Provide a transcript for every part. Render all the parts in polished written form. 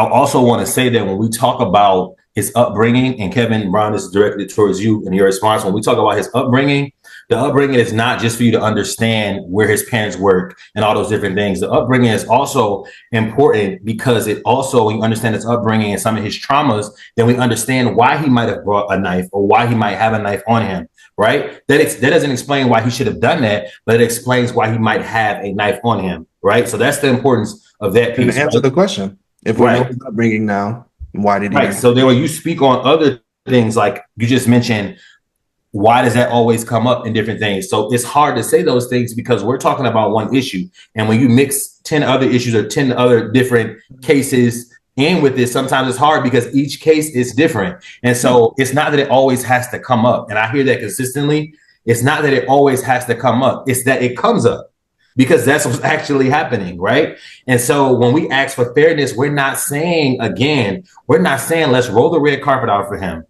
I also want to say that when we talk about his upbringing, and Kevin Brown, this is directed towards you and your response. When we talk about his upbringing, the upbringing is not just for you to understand where his parents work and all those different things. The upbringing is also important because it also, when you understand his upbringing and some of his traumas, then we understand why he might have brought a knife or why he might have a knife on him, right? That doesn't explain why he should have done that, but it explains why he might have a knife on him, right? So that's the importance of that piece. And to answer right? the question, if we know his upbringing now, why did he? Right. So then when you speak on other things, like you just mentioned, why does that always come up in different things? So it's hard to say those things because we're talking about one issue. And when you mix 10 other issues or 10 other different cases in with this, sometimes it's hard because each case is different. And so it's not that it always has to come up. And I hear that consistently. It's not that it always has to come up. It's that it comes up because that's what's actually happening, right? And so when we ask for fairness, we're not saying let's roll the red carpet out for him.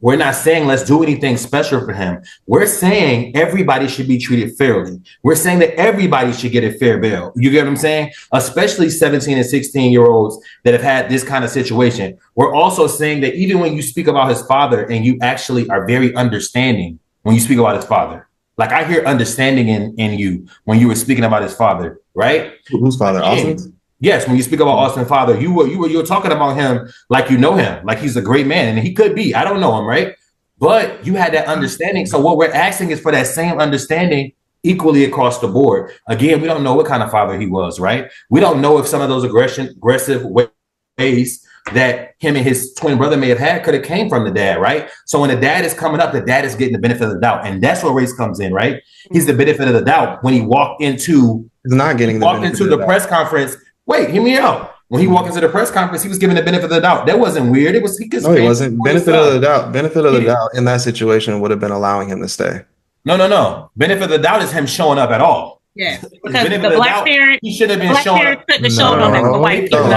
We're not saying let's do anything special for him. We're saying everybody should be treated fairly. We're saying that everybody should get a fair bail. You get what I'm saying? Especially 17 and 16-year-olds that have had this kind of situation. We're also saying that even when you speak about his father and you actually are very understanding when you speak about his father, like I hear understanding in you when you were speaking about his father, right? Whose father? Austin's? Yes, when you speak about Austin's father, you were talking about him like you know him, like he's a great man, and he could be. I don't know him, right? But you had that understanding. So what we're asking is for that same understanding equally across the board. Again, we don't know what kind of father he was, right? We don't know if some of those aggressive ways that him and his twin brother may have had could have came from the dad, right? So when the dad is coming up, the dad is getting the benefit of the doubt, and that's where race comes in, right? He's the benefit of the doubt when he walked into the press conference. Wait, hear me out. When he walked into the press conference, he was given the benefit of the doubt. That wasn't weird. It was he wasn't. Benefit of the doubt. Benefit of the doubt in that situation would have been allowing him to stay. No. Benefit of the doubt is him showing up at all. Yeah, because the black parent, he should have been showing up. Couldn't have shown up as a white people. And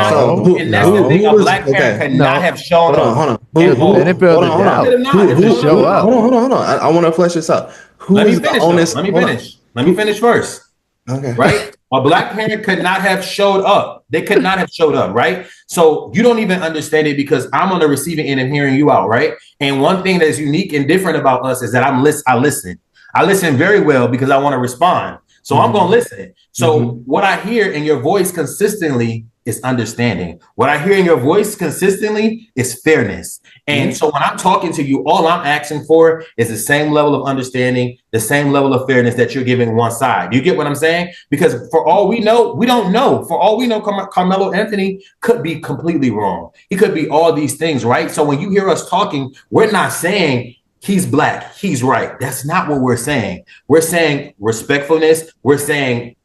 that's the thing. A black parent could not have shown up. Hold on. Benefit of the doubt. Who show up? Hold on. I want to flesh this out. Let me finish first. Okay. Right? A black parent could not have showed up. They could not have showed up, right? So you don't even understand it because I'm on the receiving end and hearing you out, right? And one thing that's unique and different about us is that I listen. I listen very well because I want to respond. So I'm going to listen. So what I hear in your voice consistently is understanding. What I hear in your voice consistently is fairness. And so when I'm talking to you, all I'm asking for is the same level of understanding, the same level of fairness that you're giving one side. You get what I'm saying? Because for all we know, we don't know. For all we know, Karmelo Anthony could be completely wrong. He could be all these things, right? So when you hear us talking, we're not saying he's black, he's right. That's not what we're saying. We're saying respectfulness. We're saying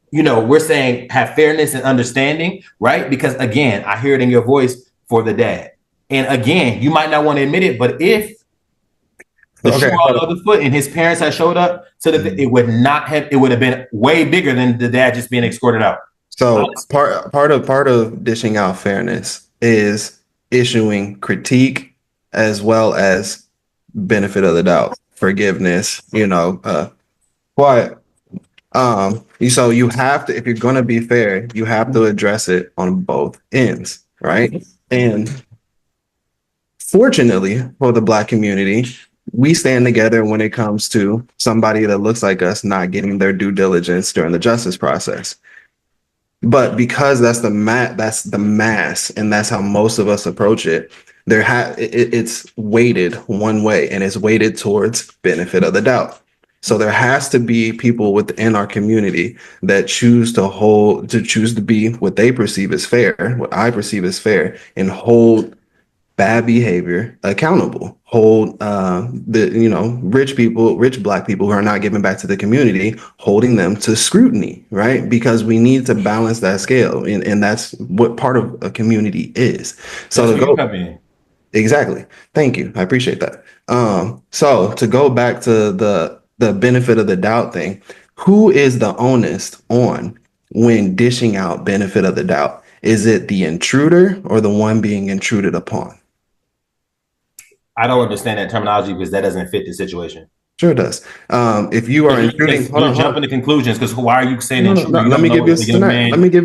have fairness and understanding, right? Because again, I hear it in your voice for the dad. And again, you might not want to admit it, but if the shoe on the other foot and his parents had showed up, it would have been way bigger than the dad just being escorted out. So part of dishing out fairness is issuing critique as well as benefit of the doubt, forgiveness, so you have to, if you're going to be fair, you have to address it on both ends, right? And fortunately for the Black community, we stand together when it comes to somebody that looks like us not getting their due diligence during the justice process. But because that's the mass, and that's how most of us approach it, it's weighted one way, and it's weighted towards benefit of the doubt. So there has to be people within our community that choose to be what they perceive as fair, what I perceive as fair, and hold bad behavior accountable. Hold rich Black people who are not giving back to the community, holding them to scrutiny, right? Because we need to balance that scale, and that's what part of a community is. So exactly. Thank you. I appreciate that. So to go back to the benefit of the doubt thing, who is the onus on when dishing out benefit of the doubt? Is it the intruder or the one being intruded upon? I don't understand that terminology because that doesn't fit the situation. Sure does. If you are intruding, you're jumping to conclusions because why are you saying intruder? Let me give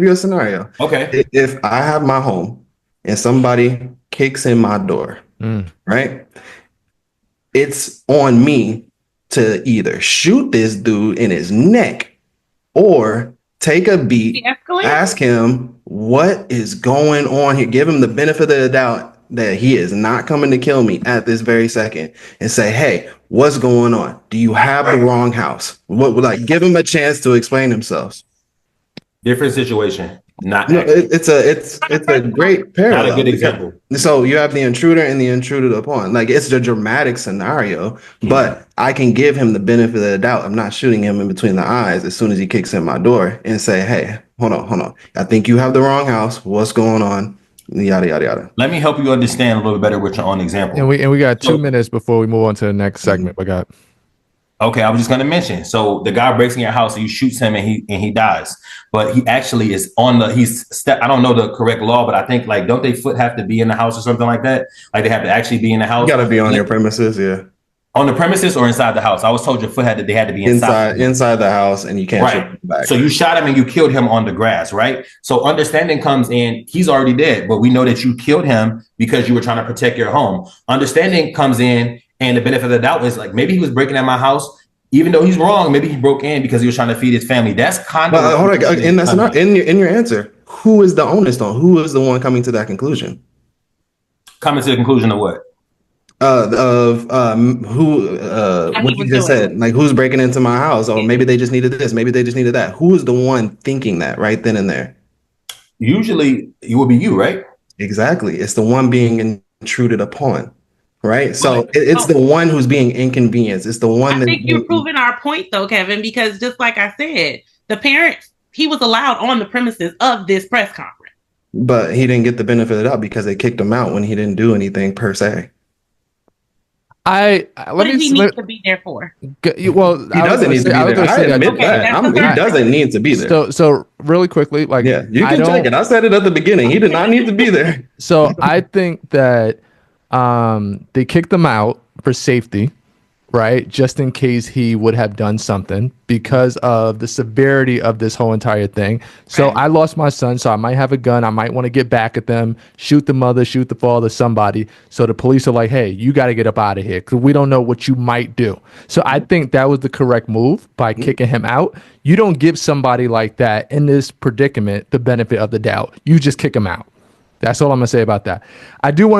you a scenario. Okay. If I have my home and somebody kicks in my door, right? It's on me to either shoot this dude in his neck or take a beat, ask him what is going on here, give him the benefit of the doubt that he is not coming to kill me at this very second, and say, hey, what's going on? Do you have the wrong house? What would like give him a chance to explain themselves? Different situation. Not no, it's a great parallel. Not a good example. So you have the intruder and the intruded upon. Like it's a dramatic scenario, but I can give him the benefit of the doubt. I'm not shooting him in between the eyes as soon as he kicks in my door and say, hey, hold on. I think you have the wrong house. What's going on? Yada, yada, yada. Let me help you understand a little bit better with your own example. And we got 2 minutes before we move on to the next segment. We got. Okay, I was just going to mention. So the guy breaks in your house and you shoots him and he dies. But he actually is on the I don't know the correct law, but I think like don't they foot have to be in the house or something like that? Like they have to actually be in the house. You got to be on your premises, yeah. On the premises or inside the house? I was told your foot they had to be inside the house, and you can't shoot him back. So you shot him and you killed him on the grass, right? So understanding comes in, he's already dead, but we know that you killed him because you were trying to protect your home. Understanding comes in, and the benefit of the doubt is like maybe he was breaking at my house, even though he's wrong. Maybe he broke in because he was trying to feed his family. That's kind of hold on, and that's not in your answer. Who is the onus though? Who is the one coming to that conclusion? Coming to the conclusion of what? What you just said, like who's breaking into my house, or maybe they just needed this, maybe they just needed that. Who is the one thinking that right then and there? Usually it will be you, right? Exactly. It's the one being intruded upon, right? So it's the one who's being inconvenienced. It's the one I think you're proving our point though, Kevin, because just like I said, the parents, he was allowed on the premises of this press conference. But he didn't get the benefit of the doubt because they kicked him out when he didn't do anything per se. What does he need to be there for? Well, he doesn't need to be there. I admit that. He doesn't need to be there. So really quickly, like you can check it. I said it at the beginning. He did not need to be there. So I think that they kicked him out for safety, right? Just in case he would have done something because of the severity of this whole entire thing. So I lost my son, so I might have a gun. I might want to get back at them, shoot the mother, shoot the father, somebody. So the police are like, hey, you got to get up out of here because we don't know what you might do. So I think that was the correct move by kicking him out. You don't give somebody like that in this predicament the benefit of the doubt. You just kick him out. That's all I'm going to say about that. I do want to